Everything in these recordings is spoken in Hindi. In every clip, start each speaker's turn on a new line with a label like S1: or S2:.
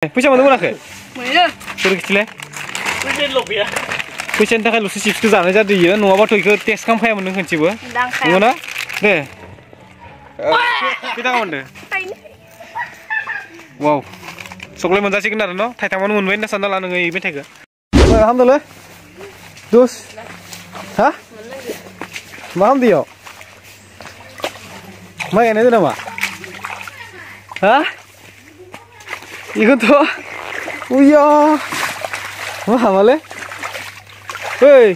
S1: फैसा मोनदों मोनाखै?
S2: मोनो।
S1: बोरै खिथिलाय?
S2: फैसानिल' गैया।
S1: फैसानि थाखायल'सो चिप्सखौ जानाय जादों इयो नङाबाथ' इखौ टेस्ट खालामखायामोन नों खनसेबो। नंगौना? दे। खै थाखा मोनदों? वाव सकलाय मोनजासिगोन आरो न' थाइथामानो मोनबाय होनना सानना ला नोङो इ मेथाइखौ। मा खालामदोंलै? दुस हा? मा खालामदों इयाव? माइ गायनायदों नामा? हा? इखौथ' उया मा हामालै? ओइ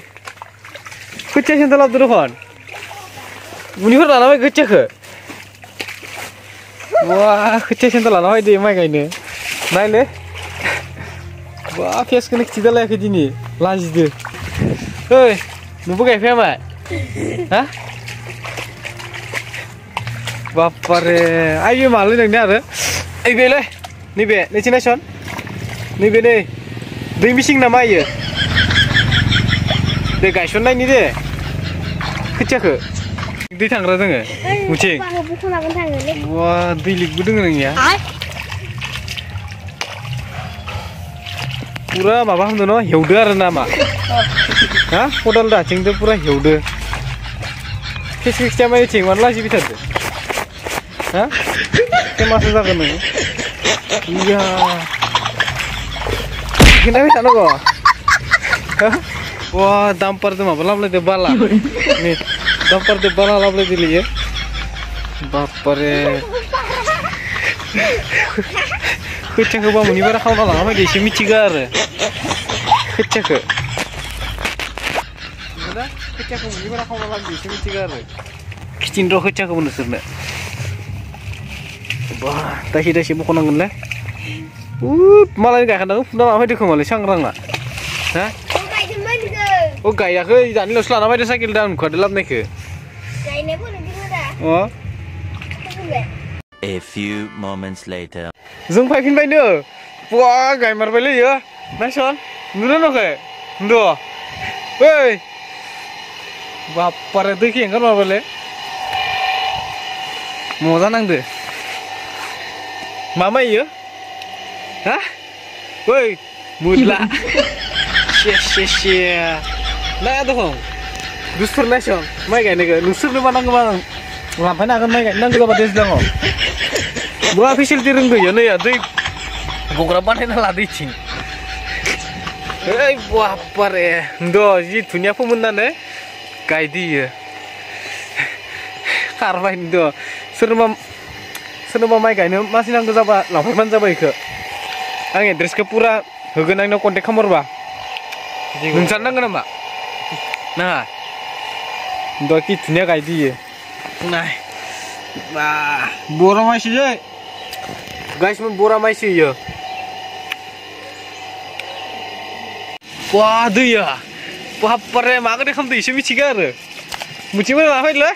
S1: खोथिया सेन्था लाबोदो दखन मुनिफोर लाना फै खोथियाखौ वा खोथिया सेन्था लाना फैदो माइ गायनो नायलै वा फेसखौनो खिथिलायाखै दिनै लाजिदो ओइ नोंबो गायफाया माइ हा बाप्पारे आइ बे मालै नोंनिया आरो ओइ बेलै नैबे नैथिं नायसन नैबे नै दै मिसिं नामा इयो दे गायसननायनि दे खोथियाखौ दै थांग्रा दोङो मुथिं वा दै लिकबो दोङो नोंनिया पुरा माबा खालामदो न' हेवदो आरो ना मा हा खदाल आथिंदो पुरा हेवदो खेस खेसिया माइथिं मानो लाजिबाय थादो हा केमासो जागोन नोङो इया खोनाबाय थानांगौ वा दाम्पारदो माबा लाबोलायदो बाला नै दाम्पारदो बाला लाबोलायदोलै इयो बाप्पारे खोथियाखौ बा मुनि बारा खावना लाना फैदो एसे मिथिगौ आरो खोथियाखौ खोथियाखौ मुनि बारा खावना लाबोदो एसे मिथिगौ आरो खिथिन र' खोथियाखौबो नोंसोरनो बा दासि दासि बख'नांगोनलै मालाय गायखानांगौ फुना लाना फैदो खोमालै सांग्रांआ हा अ गायाखै दानिल'सो लाना फैदो साइकेल आं नुखादो लाबोनायखौ
S3: A few moments later.
S1: जों फैफिनबायनो बा गायमारबायलै इयो नायसन नुदों नखै नुदों ओइ बाप्पारे दैखौ एंगारमारबायलै मजा नांदो मा माइ इयो हा ओइ मुदला नाया दं दुसफोर नायसन माइ गायनायखौ नोंसोरनो मा नांगौ मा लांफानो हागोन माइ गायनो नांगौ जाबा दैज्लाङाव बहा फेसिलिटि रोंगौ इयो नै दै गग्रा बानायना लादो इथिं ओइ बाप्पारे द' जि धुनिया फोमोननानै गायदो इयो खारबाय द' सोरनोबा माइ गायनो मानसि नांगौ जाबा लांफैबानो जाबाय इखौ आं एड्रेसखौ पुरा होगोन आंनाव कन्टेक्ट खालामहरबा नोंसानो नांगौ नामा नाङा द' कि धुनिया गायदो इयो नाय बा बर' माइसोलै गाइसमोन बर' माइसो इयो बा दैया बाप्पारे मा गोदै खालामदो इसे मिथिगौ आरो मिथिबाय लाना फैदोलै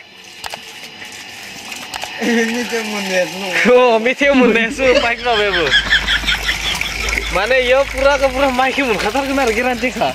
S1: मेथाइआव मोननायासो बाइक माबायाबो माने इयो पुरा माइखौ मोनखाथारगोन आरो गेरान्टिखा